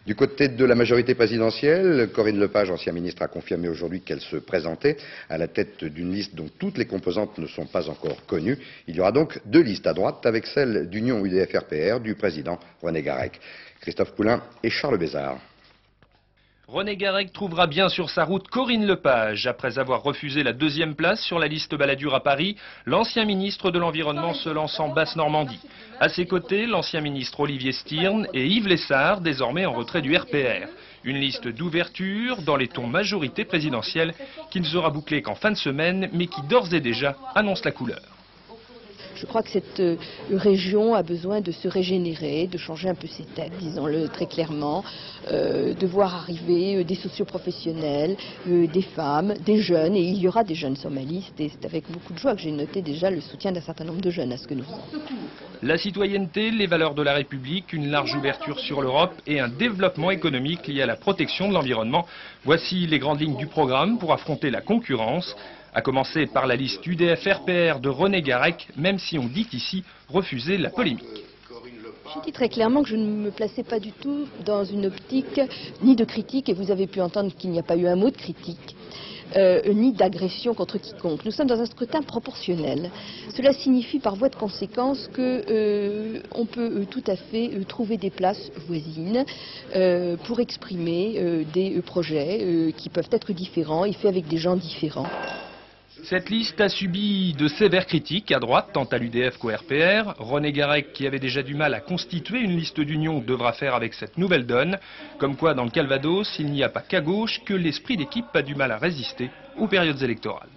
Du côté de la majorité présidentielle, Corinne Lepage, ancien ministre, a confirmé aujourd'hui qu'elle se présentait à la tête d'une liste dont toutes les composantes ne sont pas encore connues. Il y aura donc deux listes à droite, avec celle d'Union UDF-RPR du président René Garrec. Christophe Poulain et Charles Bézard. René Garrec trouvera bien sur sa route Corinne Lepage. Après avoir refusé la deuxième place sur la liste Balladur à Paris, l'ancien ministre de l'Environnement se lance en Basse-Normandie. À ses côtés, l'ancien ministre Olivier Stirn et Yves Lessard, désormais en retrait du RPR. Une liste d'ouverture dans les tons majorité présidentielle qui ne sera bouclée qu'en fin de semaine, mais qui d'ores et déjà annonce la couleur. Je crois que cette région a besoin de se régénérer, de changer un peu ses têtes, disons-le très clairement, de voir arriver des socioprofessionnels, des femmes, des jeunes, et il y aura des jeunes sur ma liste, et c'est avec beaucoup de joie que j'ai noté déjà le soutien d'un certain nombre de jeunes à ce que nous faisons. La citoyenneté, les valeurs de la République, une large ouverture sur l'Europe et un développement économique lié à la protection de l'environnement. Voici les grandes lignes du programme pour affronter la concurrence. À commencer par la liste UDF-RPR de René Garrec, même si on dit ici refuser la polémique. J'ai dit très clairement que je ne me plaçais pas du tout dans une optique ni de critique, et vous avez pu entendre qu'il n'y a pas eu un mot de critique, ni d'agression contre quiconque. Nous sommes dans un scrutin proportionnel. Cela signifie par voie de conséquence qu'on peut tout à fait trouver des places voisines pour exprimer des projets qui peuvent être différents et faits avec des gens différents. Cette liste a subi de sévères critiques à droite, tant à l'UDF qu'au RPR. René Garrec, qui avait déjà du mal à constituer une liste d'union, devra faire avec cette nouvelle donne. Comme quoi, dans le Calvados, il n'y a pas qu'à gauche que l'esprit d'équipe a du mal à résister aux périodes électorales.